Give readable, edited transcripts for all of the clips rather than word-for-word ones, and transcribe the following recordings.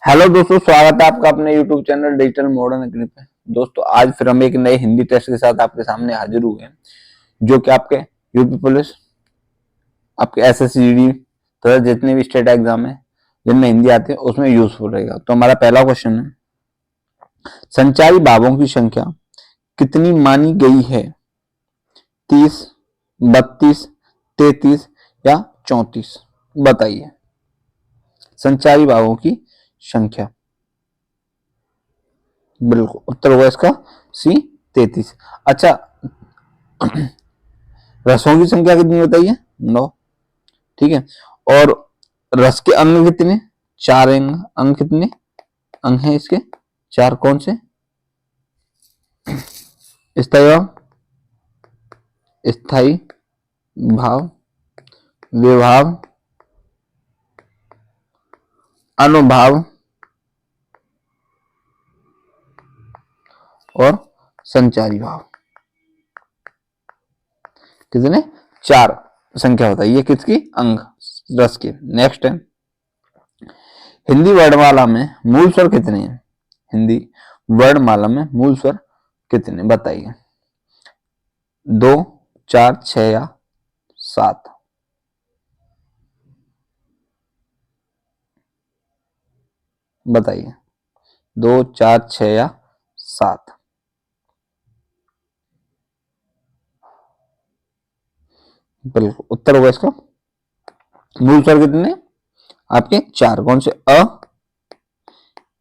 Hello दोस्तों, स्वागत है आपका अपने YouTube channel digital modern academy पे। दोस्तों आज फिर हम एक नए हिंदी टेस्ट के साथ आपके सामने हाजिर हुए हैं, जो कि आपके यूपी पुलिस, आपके SSCD तथा जितने भी स्टेट एग्जाम है जिनमें हिंदी आती है उसमें यूजफुल रहेगा। तो हमारा पहला क्वेश्चन है, संचारी भावों की संख्या कितनी मानी गई है? 30, 32, 33 या 34? बताइए। संचारी भावों की संख्या, बिल्कुल उत्तर होगा इसका सी 33। अच्छा, रसों की संख्या कितनी बताइए? 9। ठीक है। और रस के अंग कितने? 4 अंग। अंग कितने अंग हैं इसके? 4। कौन से? स्थायी भाव, स्थायी भाव, विभाव, अनुभाव और संचारी भाव। कितने? 4 संख्या बताइए ये किसकी? अंग, रस की। नेक्स्ट है, हिंदी वर्णमाला में मूल स्वर कितने हैं? हिंदी वर्णमाला में मूल स्वर कितने? बताइए। 2, 4, 6 या 7? बताइए। 2, 4, 6 या 7? बिल्कुल उत्तर होगा इसका मूल स्वर कितने आपके? 4। कौन से? अ,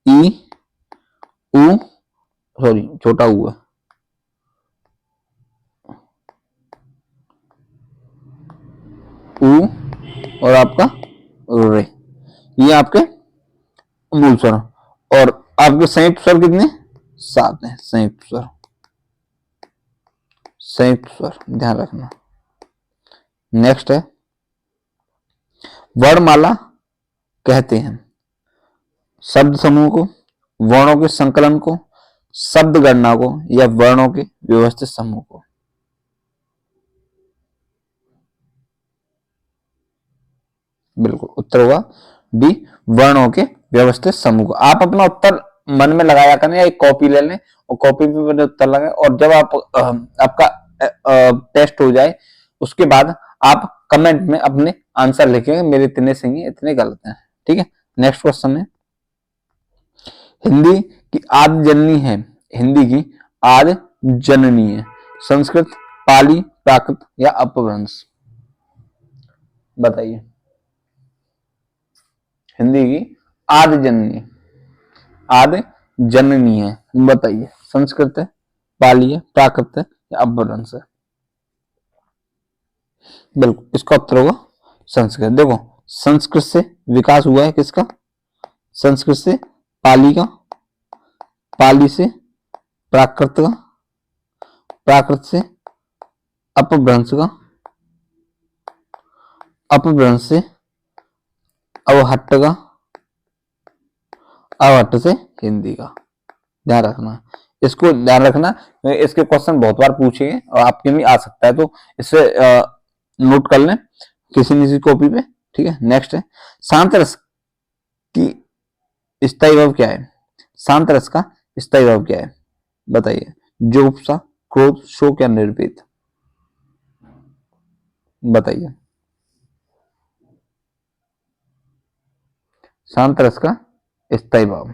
ई, उ, सॉरी छोटा ऊ है, उ और आपका रे, ये आपके मूल स्वर। और आपके संयुक्त स्वर कितने? 7 है। संयुक्त स्वर, संयुक्त स्वर ध्यान रखना। नेक्स्ट है, वर्णमाला कहते हैं शब्द समूह को, वर्णों के संकलन को, शब्द गणना को या वर्णों के व्यवस्थित समूह को? बिल्कुल उत्तर होगा डी, वर्णों के व्यवस्थित समूह को। आप अपना उत्तर मन में लगाया करें या एक कॉपी ले लें और कॉपी पे अपने उत्तर लगाएं, और जब आपका टेस्ट हो जाए उसके बाद आप कमेंट में अपने आंसर लिखेंगे, मेरे इतने सही है, इतने गलत हैं। ठीक है। नेक्स्ट क्वेश्चन है, हिंदी की आदि जननी है, हिंदी की आदि जननी है संस्कृत, पाली, प्राकृत या अपभ्रंश? बताइए। हिंदी की आदि जननी, आदि जननी है, बताइए। संस्कृत है, पाली है, प्राकृत है या अपभ्रंश है? बिल्कुल इसका उत्तर होगा संस्कृत। देखो, संस्कृत से विकास हुआ है किसका? संस्कृत से पाली का, पाली से प्राकृत का, प्राकृत से अपभ्रंश का, अपभ्रंश से अवहट्ट का, अवहट्ट से हिंदी का। ध्यान रखना, इसको ध्यान रखना, इसके क्वेश्चन बहुत बार पूछे हैं और आपके भी आ सकता है, तो इसे नोट कर लें किसी न किसी कॉपी पे। ठीक है। नेक्स्ट है, शांत रस की स्थायी भाव क्या है? शांत रस का स्थायी भाव क्या है? बताइए। जुगुप्सा, क्रोध, शोक या निर्वेद? बताइए। शांत रस का स्थायी भाव,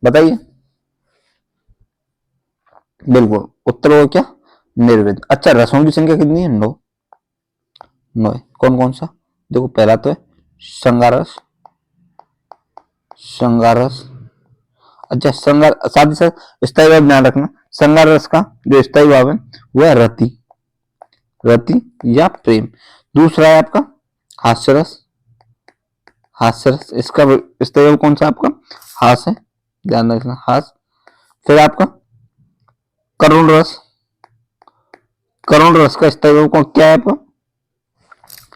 बताइए। बिल्कुल उत्तर होगा क्या? निर्वेद। अच्छा, रसों की संख्या कितनी है? 9। 9 कौन कौन सा? देखो, पहला तो है श्रृंगारस, श्रृंगारस। अच्छा, श्रृंगार साथ ही साथ स्थायी भाव ध्यान रखना, श्रृंगार रस का जो स्थायी भाव है वो है रति, रति या प्रेम। दूसरा है आपका हास्य रस, हास्य रस, इसका स्थायी भाव कौन सा आपका? हास है, ध्यान रखना हास। फिर आपका करुण रस, करुण रस का स्थायी भाव कौन क्या है आपका?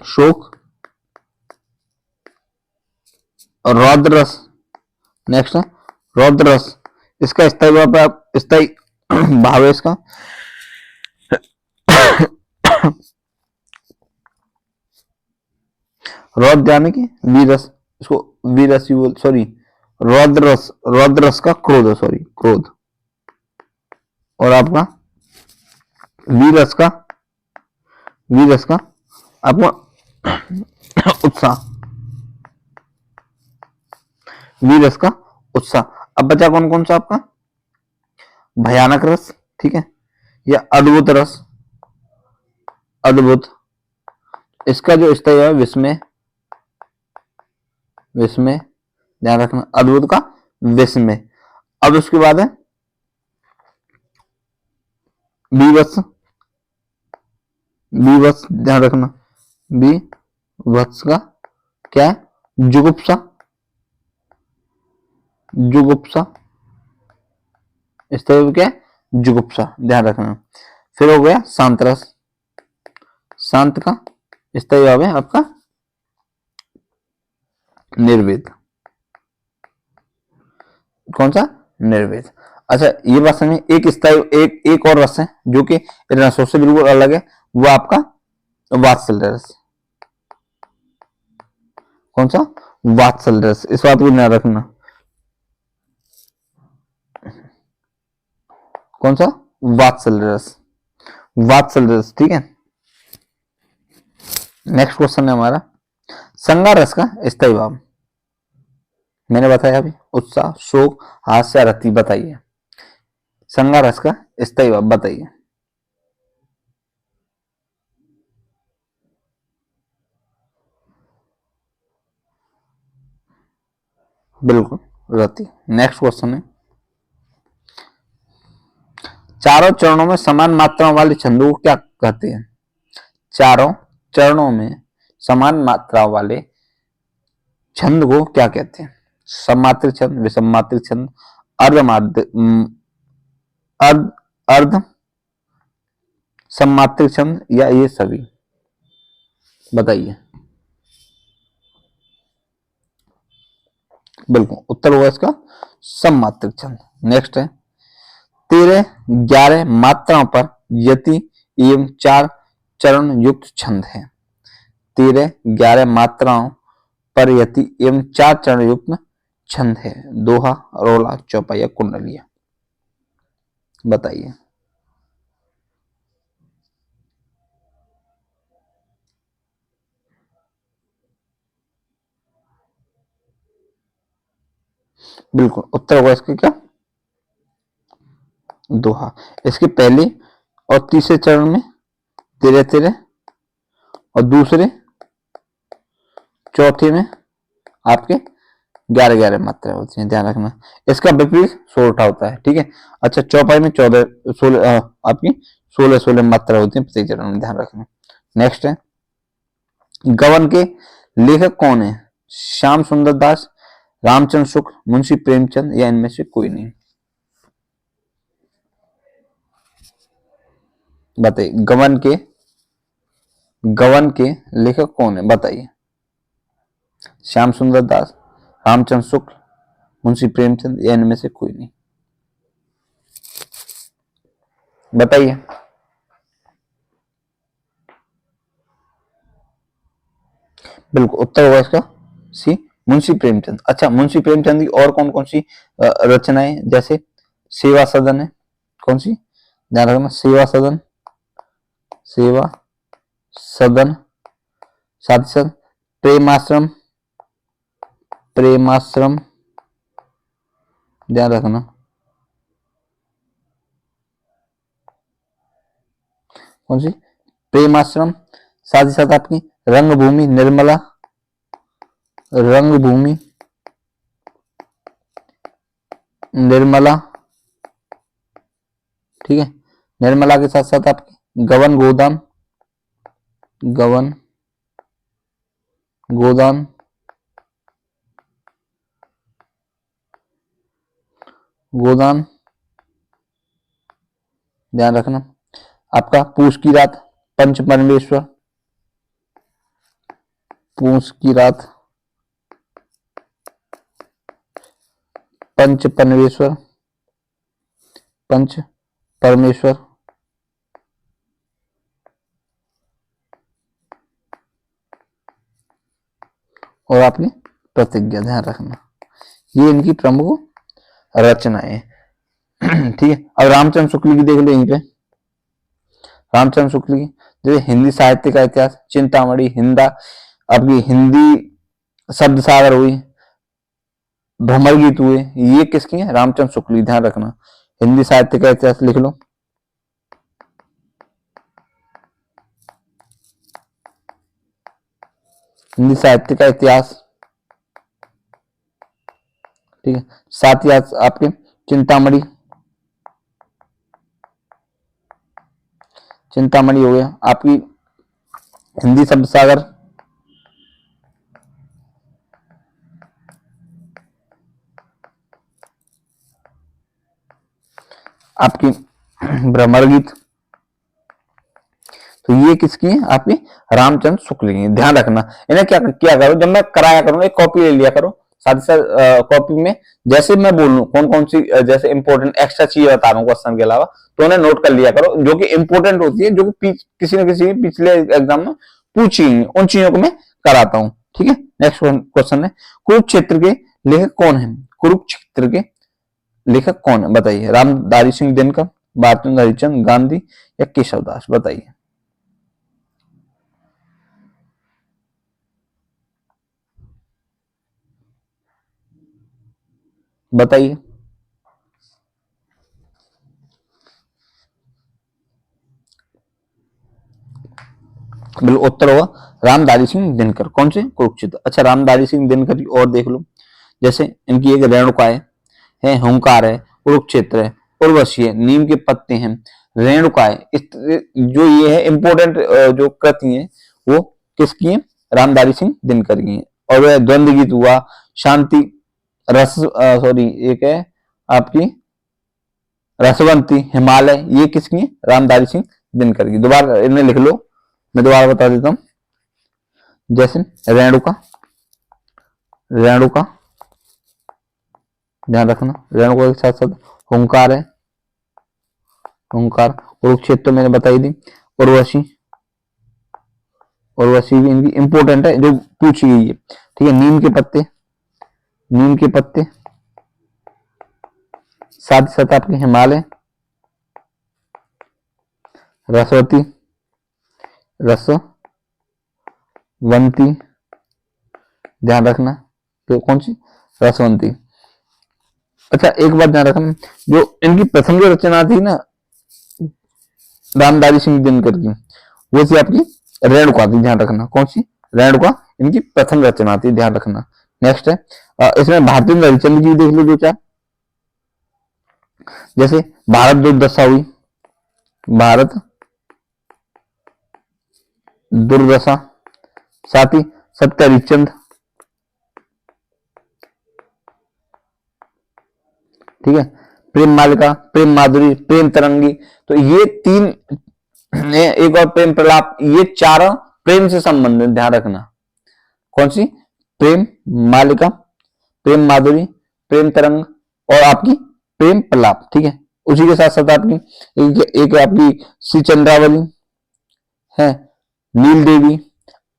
शोक। और रौद्र रस, नेक्स्ट है रौद्र रस, इसका स्थायी भाव, स्थायी भाव है इसका रौद्र यानी कि वीरस, इसको वीरस बोल, सॉरी रौद्रस, रौद्रस का क्रोध, सॉरी क्रोध। और आपका वीरस का, वीरस का आपका उत्साह, वीरस का उत्साह। अब बचा कौन कौन सा आपका, भयानक रस, ठीक है, या अद्भुत रस, अद्भुत। इसका जो स्थायी है विस्मय, विस्मय ध्यान रखना, अद्भुत का विस्मय। अब उसके बाद है बीभत्स, बीभत्स ध्यान रखना, बीभत्स का क्या है, जुगुप्सा, जुगुप्सा, इस तरह क्या है, जुगुप्सा ध्यान रखना। फिर हो गया शांत रस, शांत का स्थायी भाव है आपका निर्वेद, कौन सा, निर्वेद। अच्छा ये बात समझ, एक स्थायी, एक और रस है जो कि रसों से बिल्कुल अलग है, वो आपका वात्सल्य रस, कौन सा, वात्सल्य रस, इस बात को ध्यान रखना, कौन सा, वात्सल्य रस, वात्सल्य रस, ठीक है। नेक्स्ट क्वेश्चन है हमारा, संगार रस का स्थायी भाव, मैंने बताया अभी, उत्साह, शोक, हास्य, रति, बताइए संगार रस का स्थायी भाव बताइए। बिल्कुल रति। नेक्स्ट क्वेश्चन है, चारों चरणों में समान मात्रा वाले छंदों को क्या कहते हैं, चारों चरणों में समान मात्रा वाले छंद को क्या कहते हैं, सममात्रिक छंद, विषममात्रिक छंद, अर्ध अर्ध सममात्रिक छंद, या ये सभी, बताइए। बिल्कुल उत्तर होगा इसका सममात्रिक छंद। नेक्स्ट है, 13-11 मात्राओं पर यति एवं 4 चरण युक्त छंद है, 13-11 मात्राओं पर यति एवं 4 चरण युक्त छंद है, दोहा, रोला, चौपाई, कुंडलिया, बताइए। बिल्कुल उत्तर होगा इसका क्या, दोहा। इसके पहले और तीसरे चरण में 13-13 और दूसरे चौथे में आपके 11-11 मात्रा होती है, ध्यान रखना। इसका विपरीत 16 होता है, ठीक है। अच्छा चौपाई में 14-16 आपकी 16-16 मात्रा होती है प्रत्येक चरण में, ध्यान रखना। नेक्स्ट है, गबन के लेखक कौन है, श्याम सुंदर दास, रामचंद्र शुक्ल, मुंशी प्रेमचंद, या इनमें से कोई नहीं, बताइए। गबन के लेखक कौन है, बताइए। श्याम सुंदर दास, रामचंद्र शुक्ल, मुंशी प्रेमचंद, या इनमें से कोई नहीं, बताइए। बिल्कुल उत्तर होगा इसका सी, मुंशी प्रेमचंद। अच्छा मुंशी प्रेमचंद की और कौन कौन सी रचनाएं, जैसे सेवा सदन है, कौन सी, ध्यान रखना, सेवा सदन, सेवा सदन, साथ ही साथ प्रेमाश्रम, प्रेमाश्रम, ध्यान रखना, कौन सी, प्रेमाश्रम, साथ ही साथ आपकी रंगभूमि निर्मला, रंगभूमि निर्मला, ठीक है। निर्मला के साथ साथ आपकी गबन गोदान, गबन गोदान, गोदान, ध्यान रखना। आपका पूस की रात, पंच परमेश्वर, पूस की रात, पंच परमेश्वर, पंच परमेश्वर और आपकी प्रतिज्ञा, ध्यान रखना। ये इनकी प्रमुख रचनाएं। ठीक है, अब रामचंद्र शुक्ल की देख लो यहीं पे। रामचंद्र शुक्ल की जैसे हिंदी साहित्य का इतिहास, चिंतामणि, हिंदा, आपकी हिंदी शब्द सागर हुई, भ्रमर गीत हुए, ये किसकी है? रामचंद्र शुक्ल की, ध्यान रखना। हिंदी साहित्य का इतिहास लिख लो। हिंदी साहित्य का इतिहास, ठीक है। साथ ही आपके चिंतामणि, चिंतामणि हो गया, आपकी हिंदी शब्द सागर, आपकी भ्रमर गीत, तो ये किसकी है? आपकी रामचंद्र शुक्ल की। ध्यान रखना, इन्हें क्या किया करो, जब मैं कराया करूँ एक कॉपी ले लिया करो, साथ ही साथ कॉपी में जैसे मैं बोल लूँ कौन कौन सी जैसे इंपॉर्टेंट एक्स्ट्रा चीजें बता रहा हूँ क्वेश्चन के अलावा, तो उन्हें नोट कर लिया करो, जो कि इंपॉर्टेंट होती है, जो कि किसी न किसी पिछले एग्जाम में पूछी, उन चीजों को मैं कराता हूँ। ठीक है, नेक्स्ट क्वेश्चन है, कुरुक्षेत्र के लेखक कौन है? कुरुक्षेत्र के लेखक कौन है बताइए? रामधारी सिंह दिनकर, भारतेंदु हरिश्चंद्र, गांधी या केशवदास? बताइए। बताइए। बिल्कुल उत्तर होगा रामधारी सिंह दिनकर। कौन से? कुरुक्षेत्र। अच्छा, रामधारी सिंह दिनकर और देख लो, जैसे इनकी एक रेणुका है, हुंकार है, कुरुक्षेत्र है, उर्वशी है, नीम के पत्ते हैं, रेणुका है। जो ये है इंपोर्टेंट जो कृति है वो किसकी है? रामधारी सिंह दिनकर की है। और वह द्वंद्व गीत हुआ, शांति रस सॉरी एक है आपकी रसवंती, हिमालय, ये किसकी है? रामधारी सिंह दिनकर की। दोबारा इन्हें लिख लो, मैं दोबारा बता देता हूं, जैसे रेणुका, रेणुका ध्यान रखना, रेणुका के साथ साथ हुंकार है, हुंकार, कुरुक्षेत्र मैंने बताई दी, उर्वशी, उर्वशी भी इनकी इंपोर्टेंट है जो पूछी गई है। ठीक है, नीम के पत्ते, नीम के पत्ते, साथ साथ आपके हिमालय, रसवती, रसवंती, ध्यान रखना, तो कौन सी? रसवंती। अच्छा, एक बात ध्यान रखना, जो इनकी प्रथम जो रचना थी ना रामधारी सिंह दिनकर की, वो थी आपकी रेणुका थी, ध्यान रखना। कौन सी? रेणुका इनकी प्रथम रचना थी, ध्यान रखना। नेक्स्ट है इसमें भारतेंदु हरिश्चंद्र की देख लो दो चार, जैसे भारत दुर्दशा हुई, भारत दुर्दशा, साथ ही सत्य हरिश्चंद्र, ठीक है, प्रेम मालिका, प्रेम माधुरी, प्रेम तरंगी, तो ये तीन, एक और प्रेम प्रलाप, ये चारों प्रेम से संबंधित, ध्यान रखना। कौन सी? प्रेम मालिका, प्रेम माधुरी, प्रेम तरंग और आपकी प्रेम प्रलाप। ठीक है, उसी के साथ साथ आपकी एक आपकी श्री चंद्रावली है, नील देवी,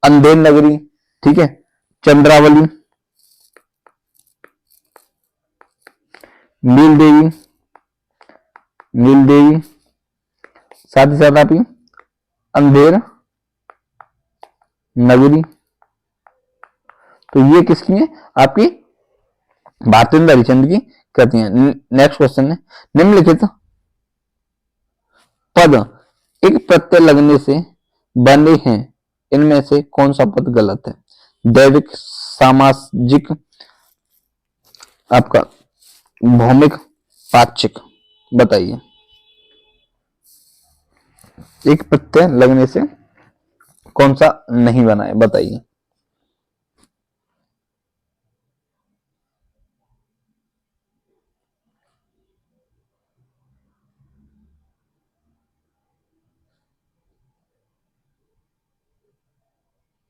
अंधेर नगरी, ठीक है, चंद्रावली, नील देवी, नील देवी, साथ ही साथ आपकी अंधेर नगरी, तो ये किसकी है? आपकी भारतेंदु हरिश्चंद्र की कृतियां। नेक्स्ट क्वेश्चन है, निम्नलिखित पद एक प्रत्यय लगने से बने हैं, इनमें से कौन सा पद गलत है? दैविक, सामाजिक, आपका भौमिक, पाक्षिक? बताइए। एक प्रत्यय लगने से कौन सा नहीं बना है? बताइए।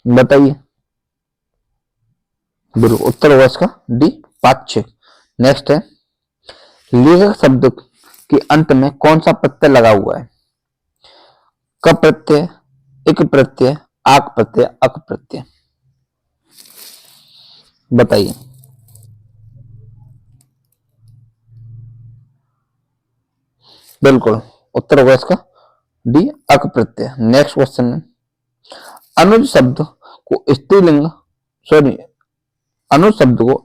बताइए। बिल्कुल उत्तर होगा इसका डी, पाक्षिक। नेक्स्ट है, लेखक शब्द के अंत में कौन सा प्रत्यय लगा हुआ है? क प्रत्यय, इक प्रत्यय, आक प्रत्यय, अक प्रत्यय। बताइए। बिल्कुल उत्तर होगा इसका डी, अक प्रत्यय। नेक्स्ट क्वेश्चन है, अनुज शब्द को स्त्रीलिंग सॉरी अनुज शब्द को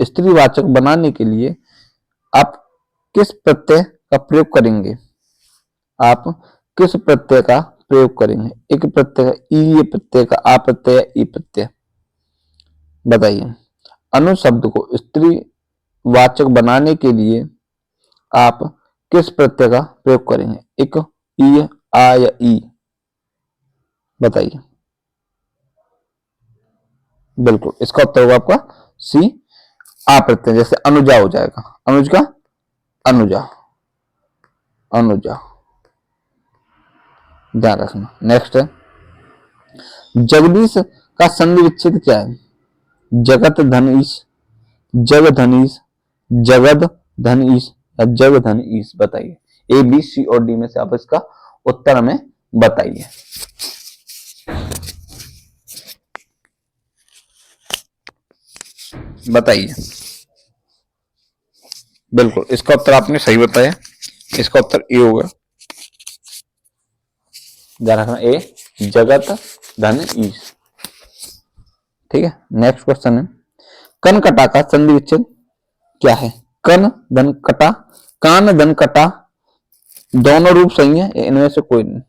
स्त्रीवाचक बनाने के लिए आप किस प्रत्यय का प्रयोग करेंगे? आप किस प्रत्यय का प्रयोग करेंगे? एक प्रत्यय का, ई प्रत्यय का, आ प्रत्यय या ई प्रत्यय? बताइए। अनुज शब्द को स्त्रीवाचक बनाने के लिए आप किस प्रत्यय का प्रयोग करेंगे? एक, ई, आ या ई? बताइए। बिल्कुल इसका उत्तर होगा आपका सी, आ प्रत्यय। जैसे अनुजा हो जाएगा, अनुज का अनुजा, अनुजा, ध्यान रखना। नेक्स्ट है, जगदीश का संधि विच्छेद क्या है? जगत धन ईश, जग धन ईश, जगद धन ईश या जग धन ईश? बताइए। ए, बी, सी और डी में से आप इसका उत्तर हमें बताइए। बताइए। बिल्कुल इसका उत्तर आपने सही बताया, इसका उत्तर ए होगा। ध्यान रखना, ए जगत धन ईश। ठीक है। नेक्स्ट क्वेश्चन है, कन कटा का संधि विच्छेद क्या है? कन धन कटा, कान धन कटा, दोनों रूप सही है, इनमें से कोई नहीं?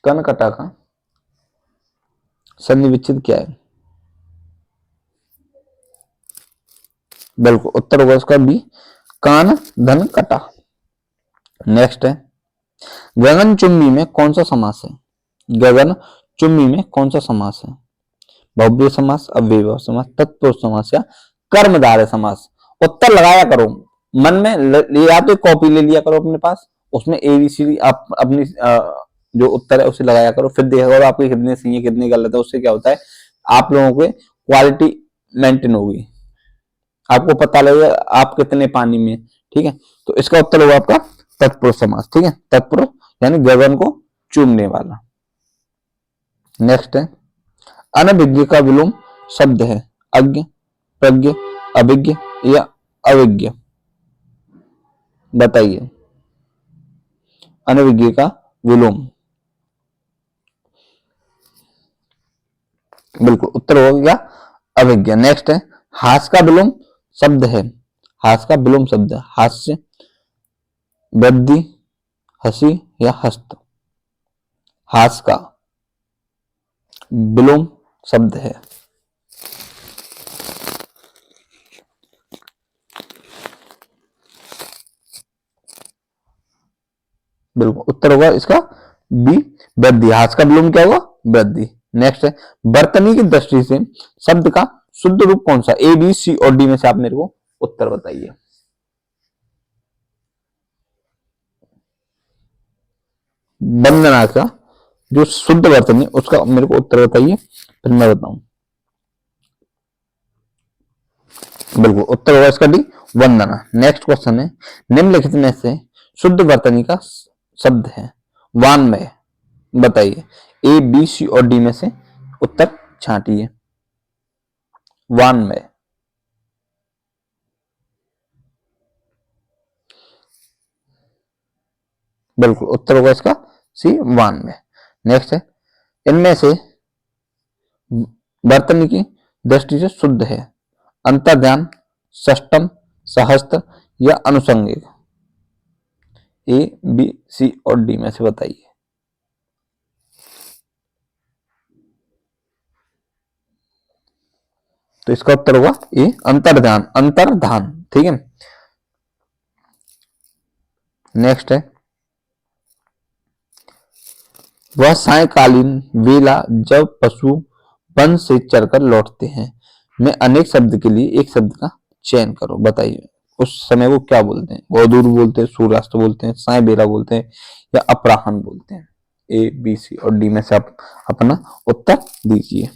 कन कटा का संधि विच्छेद क्या है? बिल्कुल उत्तर होगा इसका बी, कान धन कटा। नेक्स्ट है, गगन चुम्बी में कौन सा समास है? गगन चुम्बी में कौन सा समास है? भव्य समास, अव्ययभाव समास, तत्पुरुष समास या कर्मधारय समास? उत्तर लगाया करो मन में, या तो कॉपी ले लिया करो अपने पास, उसमें एबीसीडी आप अपनी जो उत्तर है उसे लगाया करो, फिर देखा करो आपके कितने सही है कितने गलत है। उससे क्या होता है, आप लोगों के क्वालिटी मेंटेन होगी, आपको पता लगेगा आप कितने पानी में। ठीक है, तो इसका उत्तर होगा आपका तत्पुरुष समास। ठीक है, तत्पुरुष यानी गगन को चूमने वाला। नेक्स्ट है, अनभिज्ञ का विलोम शब्द है अज्ञ, प्रज्ञ, अभिज्ञ या अविज्ञ? बताइए। अनभिज्ञ का विलोम, बिल्कुल उत्तर होगा अभिज्ञ। नेक्स्ट है, हास का विलोम शब्द है, हास का विलोम शब्द है हास्य, वृद्धि, हंसी या हस्त? हास का विलोम शब्द है। बिल्कुल उत्तर होगा इसका बी, वृद्धि। हास का विलोम क्या होगा? वृद्धि। नेक्स्ट है, वर्तनी की दृष्टि से शब्द का शुद्ध रूप कौन सा? ए, बी, सी और डी में से आप मेरे को उत्तर बताइए। वंदना का जो शुद्ध वर्तनी उसका मेरे को उत्तर बताइए, फिर मैं बताऊं। बिल्कुल उत्तर होगा इसका डी, वंदना। नेक्स्ट क्वेश्चन है, निम्नलिखित में से शुद्ध वर्तनी का शब्द है वान्मय? बताइए। ए, बी, सी और डी में से उत्तर छांटिए। वान्मय, बिल्कुल उत्तर होगा इसका सी, वान्मय। नेक्स्ट है, इनमें से वर्तनी की दृष्टि से शुद्ध है अंतर्ध्यान, षष्टम, सहस्त्र या अनुसंगिक? ए, बी, सी और डी में से बताइए। तो इसका उत्तर होगा ए, अंतर्ध्यान, अंतर्धान। ठीक है। नेक्स्ट है, वह सायकालीन वेला जब पशु वन से चरकर लौटते हैं में अनेक शब्द के लिए एक शब्द का चयन करो। बताइए उस समय को क्या बोलते हैं? गोदूर बोलते हैं, सूर्यास्त बोलते हैं, साय बेला बोलते हैं या अपराहन बोलते हैं? ए, बी, सी और डी में से आप अपना उत्तर दीजिए।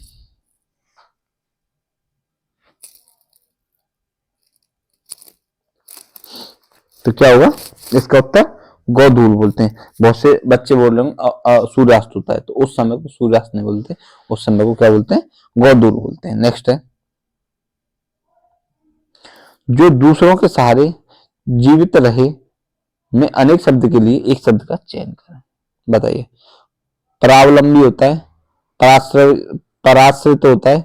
तो क्या होगा इसका उत्तर? गोधूल बोलते हैं। बहुत से बच्चे बोल रहे होंगे सूर्यास्त होता है, तो उस समय को सूर्यास्त नहीं बोलते, उस समय को क्या बोलते हैं? गोधूल बोलते हैं। नेक्स्ट है, जो दूसरों के सहारे जीवित रहे में अनेक शब्द के लिए एक शब्द का चयन करें। बताइए। परावलंबी होता है, पराश्रय पराश्रित होता है,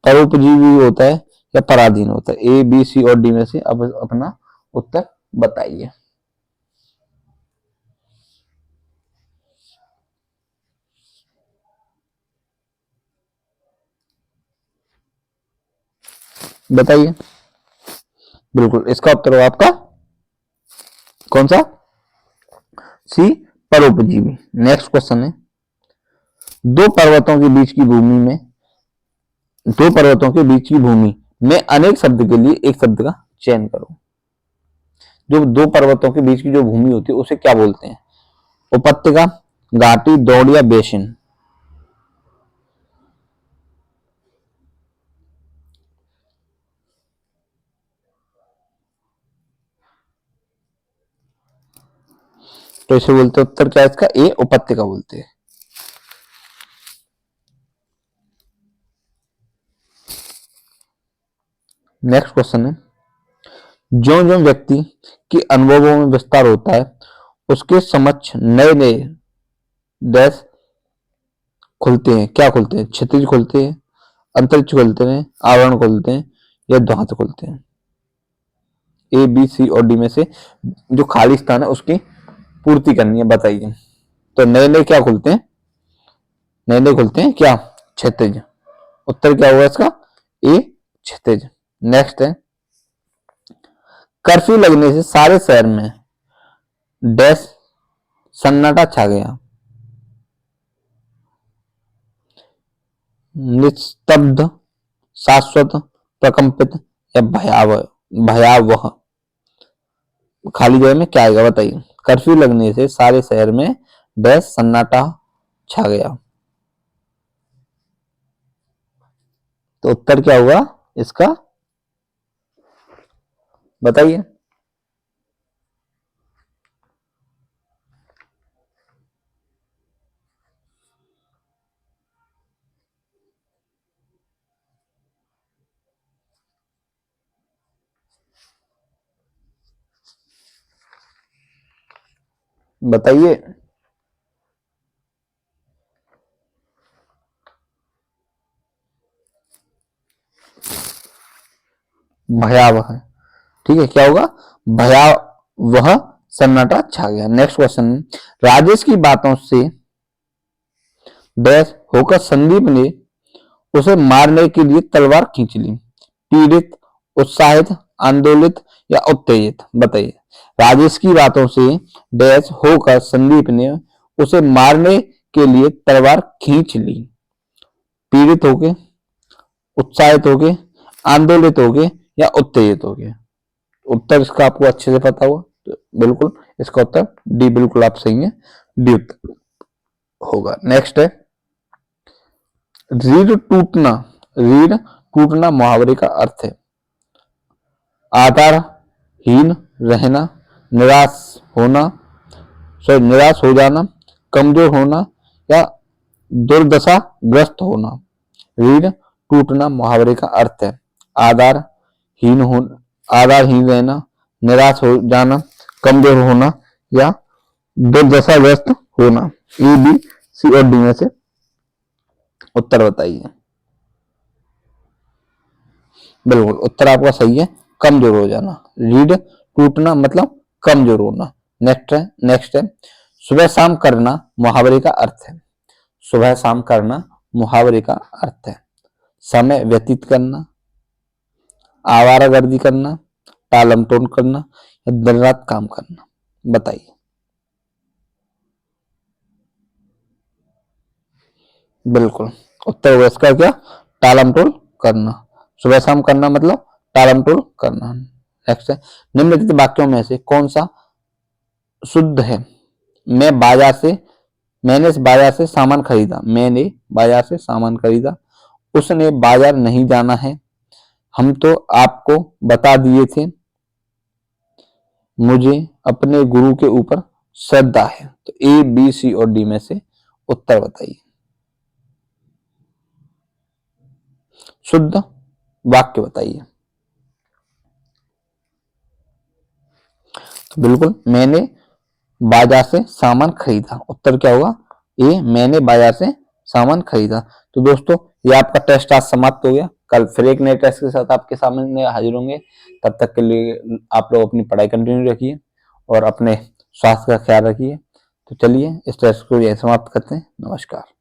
परोपजीवी होता है, या पराधीन होता है? ए, बी, सी और डी में से अब अपना उत्तर बताइए। बताइए। बिल्कुल इसका उत्तर होगा आपका कौन सा? सी, परोपजीवी। नेक्स्ट क्वेश्चन है, दो पर्वतों के बीच की भूमि में दो पर्वतों के बीच की भूमि में अनेक शब्द के लिए एक शब्द का चयन करो। जो दो पर्वतों के बीच की जो भूमि होती है उसे क्या बोलते हैं? उपत्यका, घाटी, दौड़ या बेसिन? तो इसे बोलते हैं, उत्तर क्या है इसका? ए, उपत्यका बोलते हैं। नेक्स्ट क्वेश्चन है, जो जो व्यक्ति के अनुभवों में विस्तार होता है उसके समक्ष नए नए डैश खुलते हैं। क्या खुलते हैं? क्षितिज खुलते हैं, अंतरिक्ष खुलते हैं, आवरण खुलते हैं, या द्वार खुलते हैं? ए, बी, सी और डी में से जो खाली स्थान है उसकी पूर्ति करनी है। बताइए। तो नए नए क्या खुलते हैं? नए नए खुलते हैं क्या? क्षितिज। उत्तर क्या होगा इसका? ए, क्षितिज। नेक्स्ट है, कर्फ्यू लगने से सारे शहर में डैश सन्नाटा छा गया। निस्तब्ध, शाश्वत, प्रकंपित, या भयावह? भयावह। खाली जगह में क्या आएगा? बताइए। कर्फ्यू लगने से सारे शहर में डैश सन्नाटा छा गया। तो उत्तर क्या होगा इसका? बताइए। बताइए। भयावह। ठीक है, क्या होगा? भयावह सन्नाटा छा गया। नेक्स्ट क्वेश्चन, राजेश की बातों से डैश होकर संदीप ने उसे मारने के लिए तलवार खींच ली। पीड़ित, उत्साहित, आंदोलित, या उत्तेजित? बताइए। राजेश की बातों से डैश होकर संदीप ने उसे मारने के लिए तलवार खींच ली। पीड़ित होके, उत्साहित होके, आंदोलित होके, या उत्तेजित होके? उत्तर इसका आपको अच्छे से पता हुआ, तो बिल्कुल इसका उत्तर डी, बिल्कुल आप सही है, डी उत्तर होगा। नेक्स्ट है, रीढ़ टूटना। रीढ़ टूटना मुहावरे का अर्थ है आधारहीन रहना, निराश होना, निराश हो जाना, कमजोर होना, या दुर्दशा ग्रस्त होना? रीढ़ टूटना मुहावरे का अर्थ है आधारहीन हो आधारहीन रहना, निराश हो जाना, कमजोर होना, या दुर्दशाग्रस्त होना? ए, बी, सी और डी में से उत्तर बताइए। बिल्कुल उत्तर आपका सही है, कमजोर हो जाना। रीढ़ टूटना मतलब कमजोर होना। नेक्स्ट है, सुबह शाम करना मुहावरे का अर्थ है। सुबह शाम करना मुहावरे का अर्थ है समय व्यतीत करना, आवारागर्दी करना, टालम टोल करना, या दिन रात काम करना? बताइए। बिल्कुल उत्तर होगा इसका क्या? टालम टोल करना। सुबह शाम करना मतलब टालम टोल करना। नेक्स्ट है, निम्नलिखित वाक्यों में से कौन सा शुद्ध है? मैंने इस बाजार से सामान खरीदा। मैंने बाजार से सामान खरीदा। उसने बाजार नहीं जाना है। हम तो आपको बता दिए थे। मुझे अपने गुरु के ऊपर श्रद्धा है। तो ए, बी, सी और डी में से उत्तर बताइए। शुद्ध वाक्य बताइए। तो बिल्कुल, मैंने बाजार से सामान खरीदा। उत्तर क्या होगा? ए, मैंने बाजार से सामान खरीदा। तो दोस्तों, ये आपका टेस्ट आज समाप्त हो गया। कल फिर एक नए टेस्ट के साथ आपके सामने हाजिर होंगे। तब तक के लिए आप लोग अपनी पढ़ाई कंटिन्यू रखिए और अपने स्वास्थ्य का ख्याल रखिए। तो चलिए, इस टेस्ट को यह समाप्त करते हैं। नमस्कार।